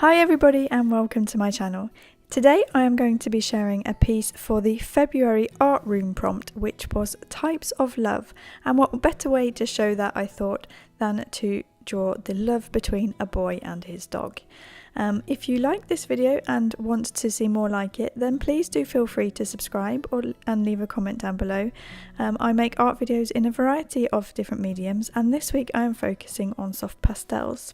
Hi everybody and welcome to my channel. Today I am going to be sharing a piece for the February art room prompt, which was types of love, and what better way to show that, I thought, than to draw the love between a boy and his dog. If you like this video and want to see more like it, then please do feel free to subscribe and leave a comment down below. I make art videos in a variety of different mediums, and this week I am focusing on soft pastels.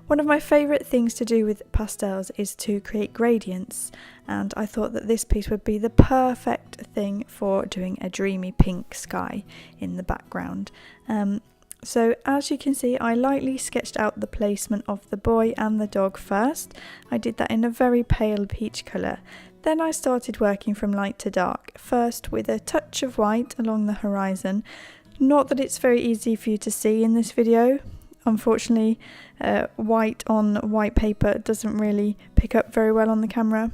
One of my favourite things to do with pastels is to create gradients, and I thought that this piece would be the perfect thing for doing a dreamy pink sky in the background. So as you can see, I lightly sketched out the placement of the boy and the dog first. I did that in a very pale peach colour. Then I started working from light to dark, first with a touch of white along the horizon. Not that it's very easy for you to see in this video. Unfortunately, white on white paper doesn't really pick up very well on the camera.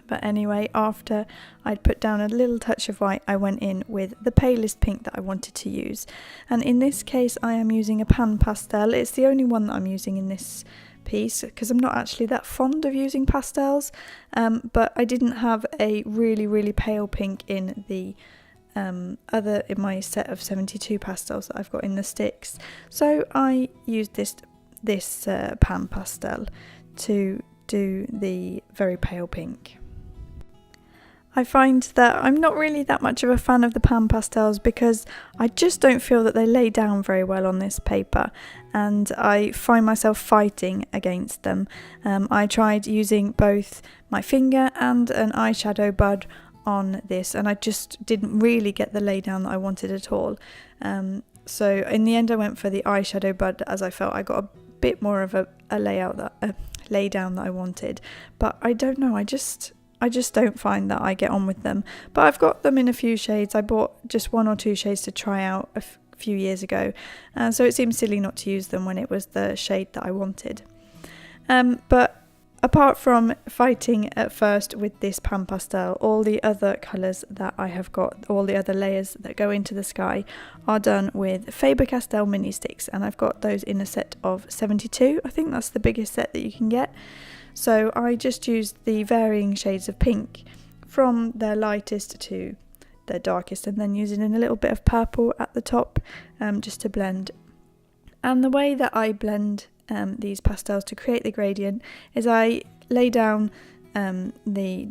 But anyway, after I'd put down a little touch of white, I went in with the palest pink that I wanted to use. And in this case, I am using a pan pastel. It's the only one that I'm using in this piece because I'm not actually that fond of using pastels. But I didn't have a really pale pink in the in my set of 72 pastels that I've got in the sticks, so I used this pan pastel to do the very pale pink. I find that I'm not really that much of a fan of the pan pastels because I just don't feel that they lay down very well on this paper, and I find myself fighting against them. I tried using both my finger and an eyeshadow bud on this, and I just didn't really get the lay down that I wanted at all. So in the end I went for the eyeshadow bud, as I felt I got a bit more of a lay down that I wanted. But I don't know, I just don't find that I get on with them. But I've got them in a few shades. I bought just one or two shades to try out a few years ago, so it seemed silly not to use them when it was the shade that I wanted. But apart from fighting at first with this pan pastel, all the other colours that I have got, all the other layers that go into the sky, are done with Faber Castell mini sticks, and I've got those in a set of 72. I think that's the biggest set that you can get. So I just used the varying shades of pink from their lightest to their darkest, and then using in a little bit of purple at the top just to blend. And the way that I blend these pastels to create the gradient is I lay down the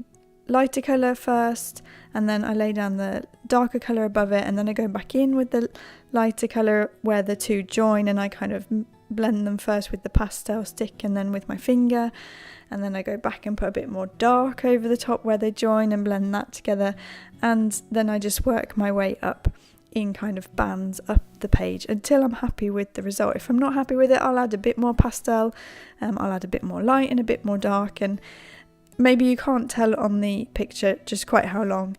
lighter colour first, and then I lay down the darker colour above it, and then I go back in with the lighter colour where the two join, and I kind of blend them first with the pastel stick and then with my finger, and then I go back and put a bit more dark over the top where they join and blend that together, and then I just work my way up in kind of bands up the page until I'm happy with the result. If I'm not happy with it, I'll add a bit more pastel, I'll add a bit more light and a bit more dark, and maybe you can't tell on the picture just quite how long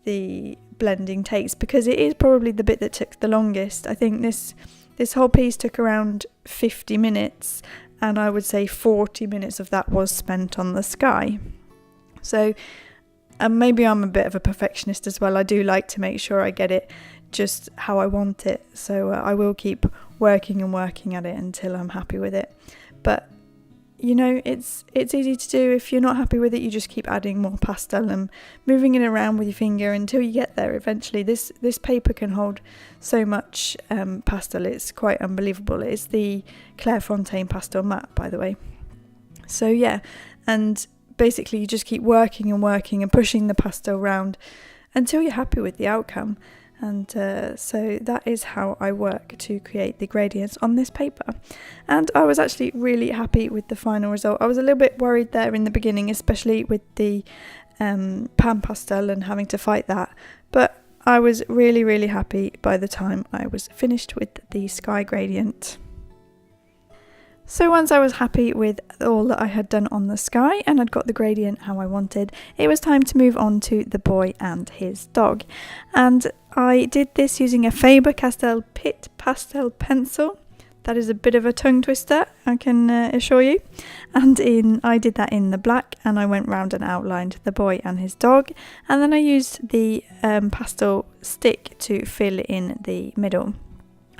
the blending takes, because it is probably the bit that took the longest. I think this whole piece took around 50 minutes, and I would say 40 minutes of that was spent on the sky. So maybe I'm a bit of a perfectionist as well. I do like to make sure I get it just how I want it, so I will keep working at it until I'm happy with it. But you know, it's easy to do. If you're not happy with it, you just keep adding more pastel and moving it around with your finger until you get there eventually. This paper can hold so much pastel, it's quite unbelievable. It's the Fontaine pastelmat, by the way. So yeah, and basically you just keep working and pushing the pastel around until you're happy with the outcome. And so that is how I work to create the gradients on this paper, and I was actually really happy with the final result. I was a little bit worried there in the beginning, especially with the pan pastel and having to fight that, but I was really happy by the time I was finished with the sky gradient. So once I was happy with all that I had done on the sky and I'd got the gradient how I wanted, it was time to move on to the boy and his dog. And I did this using a Faber Castell Pitt pastel pencil. That is a bit of a tongue twister, I can assure you. And I did that in the black, and I went round and outlined the boy and his dog. And then I used the pastel stick to fill in the middle.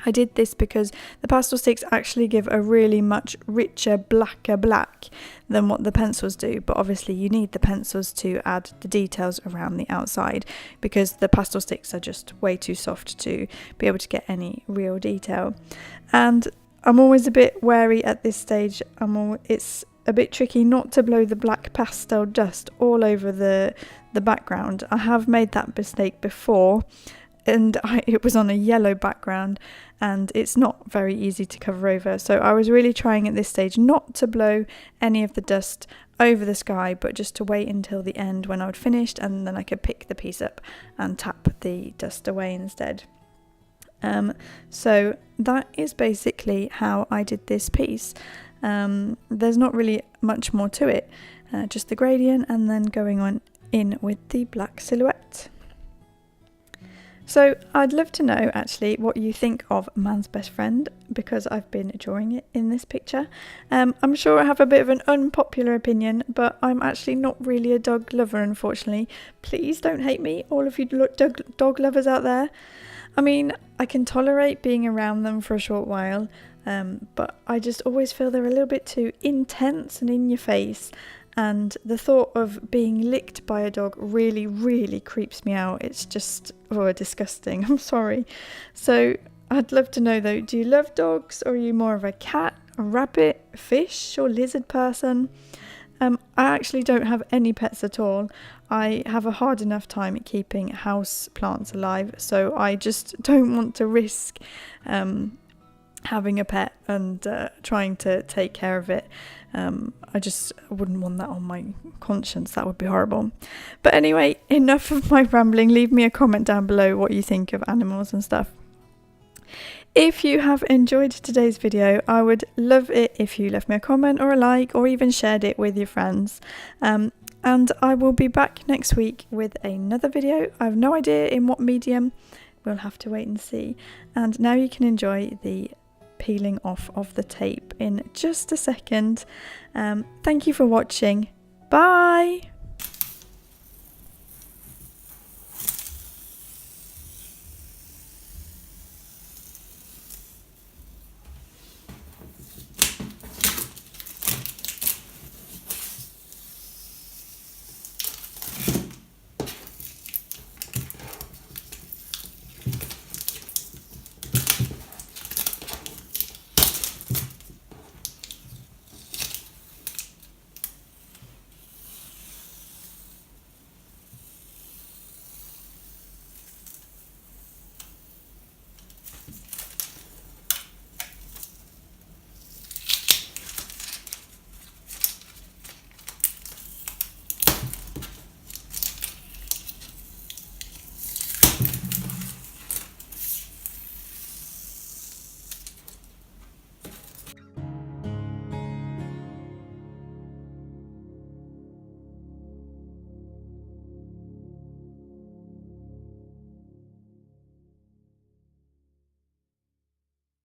I did this because the pastel sticks actually give a really much richer, blacker black than what the pencils do, but obviously you need the pencils to add the details around the outside because the pastel sticks are just way too soft to be able to get any real detail. And I'm always a bit wary at this stage. It's a bit tricky not to blow the black pastel dust all over the background. I have made that mistake before, and it was on a yellow background, and it's not very easy to cover over. So I was really trying at this stage not to blow any of the dust over the sky, but just to wait until the end when I would finished, and then I could pick the piece up and tap the dust away instead. So that is basically how I did this piece. There's not really much more to it, just the gradient and then going on in with the black silhouette. So I'd love to know actually what you think of Man's Best Friend, because I've been drawing it in this picture. I'm sure I have a bit of an unpopular opinion, but I'm actually not really a dog lover, unfortunately. Please don't hate me, all of you dog lovers out there. I mean, I can tolerate being around them for a short while, but I just always feel they're a little bit too intense and in your face. And the thought of being licked by a dog really, really creeps me out. It's just disgusting. I'm sorry. So I'd love to know though, do you love dogs, or are you more of a cat, a rabbit, fish or lizard person? I actually don't have any pets at all. I have a hard enough time keeping house plants alive, so I just don't want to risk having a pet and trying to take care of it. I just wouldn't want that on my conscience. That would be horrible. But anyway, enough of my rambling. Leave me a comment down below what you think of animals and stuff. If you have enjoyed today's video, I would love it if you left me a comment or a like, or even shared it with your friends. And I will be back next week with another video. I have no idea in what medium. We'll have to wait and see. And now you can enjoy the peeling off of the tape in just a second. Thank you for watching. Bye!